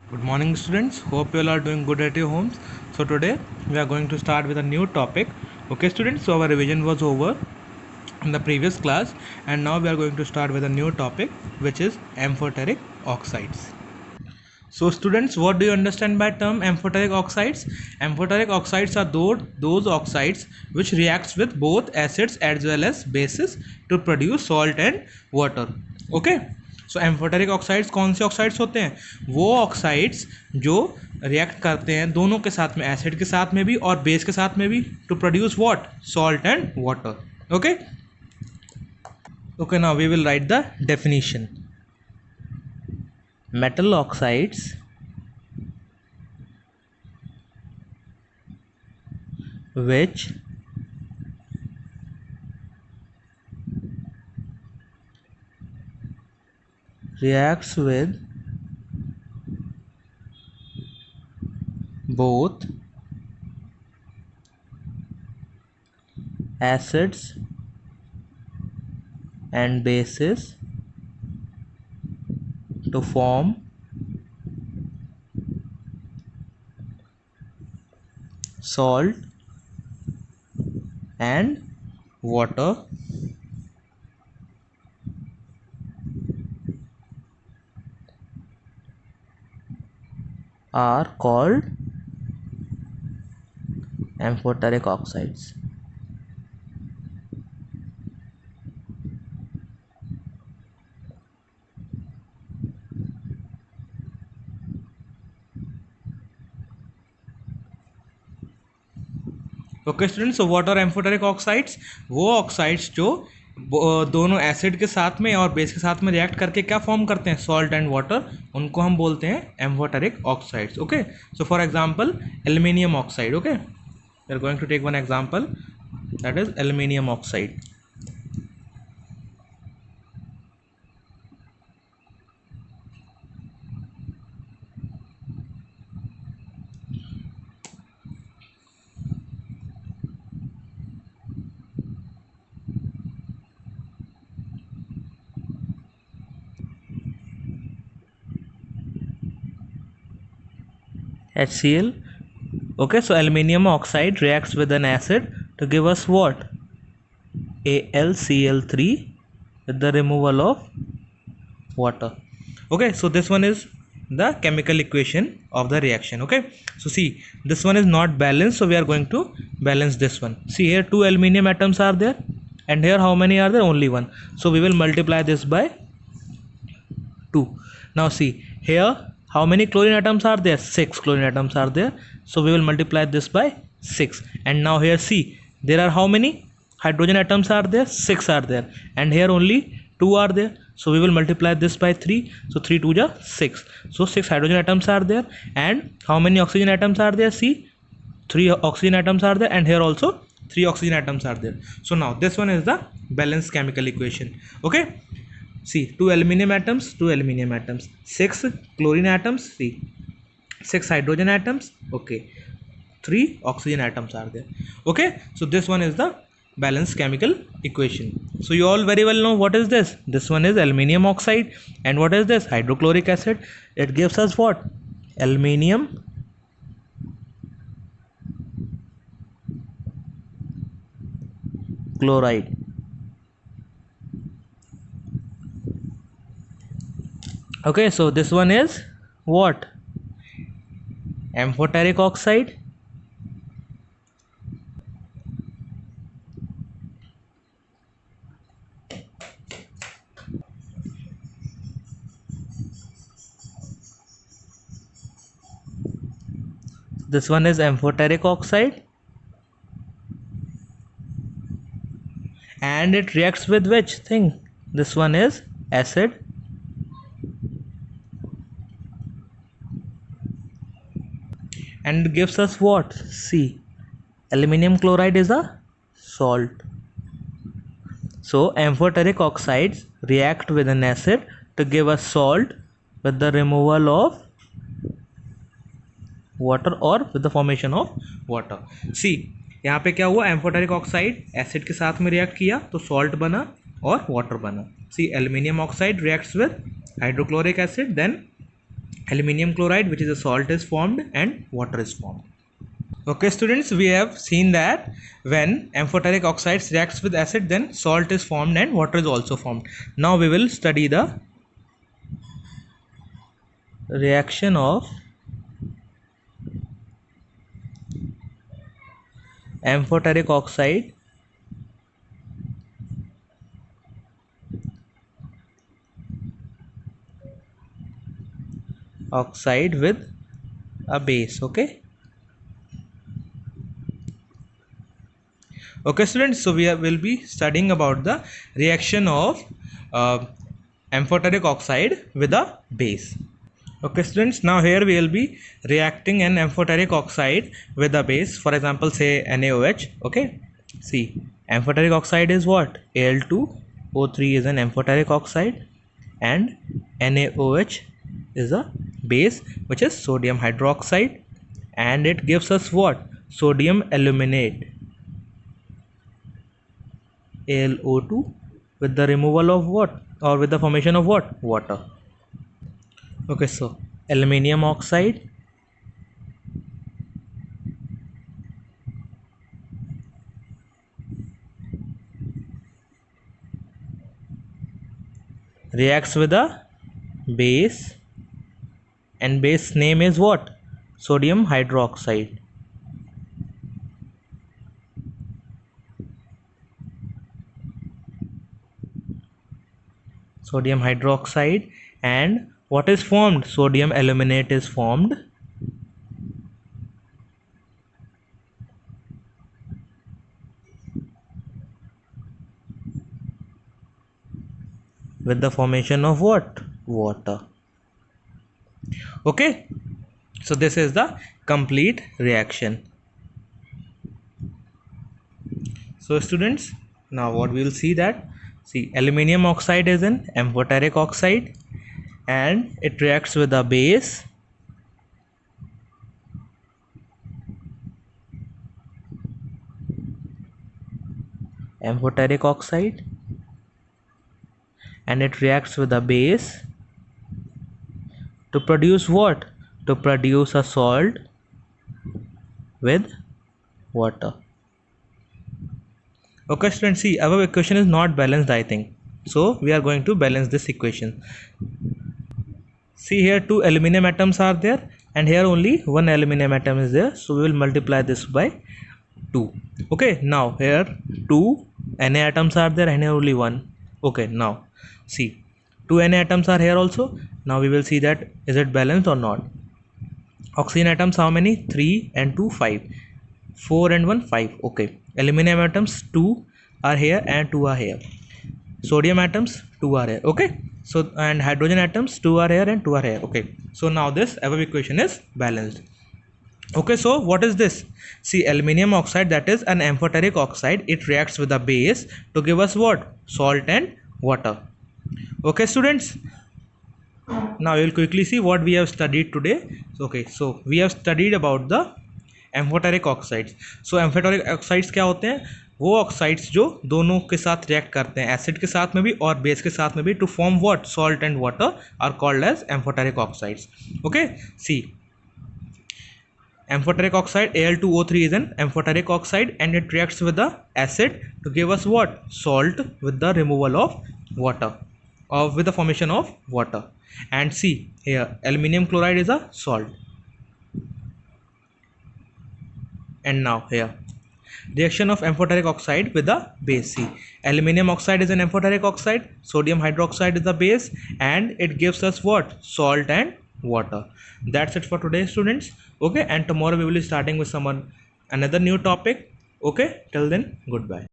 Good morning, students. Hope you all are doing good at your homes. So today we are going to start with a new topic. Okay, students. So our revision was over in the previous class, and now we are going to start with a new topic, which is amphoteric oxides. So students, what do you understand by term amphoteric oxides? Amphoteric oxides are those oxides which reacts with both acids as well as bases to produce salt and water. Okay. So amphoteric oxides कौन से oxides होते हैं? वो oxides जो react करते हैं दोनों के साथ में, एसिड के साथ में भी और बेस के साथ में भी, to produce what? Salt and water. Okay. Okay, now we will write the definition. Metal oxides which reacts with both acids and bases to form salt and water are called amphoteric oxides. Okay students, what are amphoteric oxides? वो oxides जो दोनों acid के साथ में और base के साथ में रिएक्ट करके क्या फॉर्म करते हैं? Salt and water. उनको हम बोलते हैं amphoteric oxides. Okay. So for example aluminium oxide. Okay, we are going to take one example, that is aluminium oxide. HCl. Okay, so aluminium oxide reacts with an acid to give us what? AlCl3 with the removal of water. Okay, so this one is the chemical equation of the reaction. Okay, so see, this one is not balanced, so we are going to balance this one. See, here two aluminium atoms are there, and here how many are there? Only one. So we will multiply this by 2. Now see, here how many chlorine atoms are there? 6 chlorine atoms are there, so we will multiply this by 6. And now here see, there are how many hydrogen atoms are there? 6 are there, and here only 2 are there, so we will multiply this by 3. So 3 2 ja 6, so 6 hydrogen atoms are there. And how many oxygen atoms are there? See, 3 oxygen atoms are there, and here also 3 oxygen atoms are there. So now this one is the balanced chemical equation. Okay, see, 2 aluminium atoms, 2 aluminium atoms, 6 chlorine atoms, see, 6 hydrogen atoms. Okay, 3 oxygen atoms are there. Okay, so this one is the balanced chemical equation. So you all very well know what is this. This one is aluminium oxide, and what is this? Hydrochloric acid. It gives us what? Aluminium chloride. Okay, so this one is what? Amphoteric oxide. This one is amphoteric oxide, and it reacts with which thing? This one is acid, and gives us what? See, aluminium chloride is a salt. So amphoteric oxides react with an acid to give us salt with the removal of water or with the formation of water. See, यहाँ पे क्या हुआ? Amphoteric oxide acid के साथ में react किया तो salt बना और वाटर बना. C, aluminium oxide reacts with hydrochloric acid, then Aluminium chloride, which is a salt, is formed and water is formed. Okay students, we have seen that when amphoteric oxides reacts with acid, then salt is formed and water is also formed. Now we will study the reaction of amphoteric oxide with a base. Okay students, so will be studying about the reaction of amphoteric oxide with a base. Okay students, now here we will be reacting an amphoteric oxide with a base, for example say NaOH. Okay, see, amphoteric oxide is what? Al2O3 is an amphoteric oxide and NaOH is a base, which is sodium hydroxide, and it gives us what? Sodium aluminate, AlO2, with the removal of what, or with the formation of what? Water. Okay, so aluminium oxide reacts with a base, and base name is what? Sodium hydroxide. Sodium hydroxide, and what is formed? Sodium aluminate is formed. With the formation of what? Water. Okay, so this is the complete reaction. So students, now what we will see that, see, aluminium oxide is an amphoteric oxide and it reacts with a base, amphoteric oxide, and it reacts with a base to produce what? To produce a salt with water. Okay students, see, our equation is not balanced, I think, so we are going to balance this equation. See, here two aluminum atoms are there and here only one aluminum atom is there, so we will multiply this by 2. Okay, now here two Na atoms are there and here only one. Okay, now see, two Na atoms are here also. Now we will see that is it balanced or not. Oxygen atoms how many? 3 and 2 5, 4 and 1 5. Okay, aluminum atoms 2 are here and 2 are here. Sodium atoms 2 are here. Okay, so and hydrogen atoms 2 are here and 2 are here. Okay, so now this above equation is balanced. Okay, so what is this? See, aluminium oxide, that is an amphoteric oxide, it reacts with a base to give us what? Salt and water. Okay students, now we will quickly see what we have studied today. Okay, so we have studied about the amphoteric oxides. So amphoteric oxides क्या होते हैं? वो oxides जो दोनों के साथ react करते हैं, एसिड के साथ में भी और बेस के साथ में भी, to form what? Salt and water, are called as amphoteric oxides. Okay, see, amphoteric oxide Al2O3 is an amphoteric oxide and it reacts with the acid to give us what? Salt with the removal of water, or with the formation of water. And see, here aluminium chloride is a salt. And now here reaction of amphoteric oxide with the base. See, aluminium oxide is an amphoteric oxide, sodium hydroxide is the base, and it gives us what? Salt and water. That's it for today students. Okay, and tomorrow we will be starting with another new topic. Okay, till then, goodbye.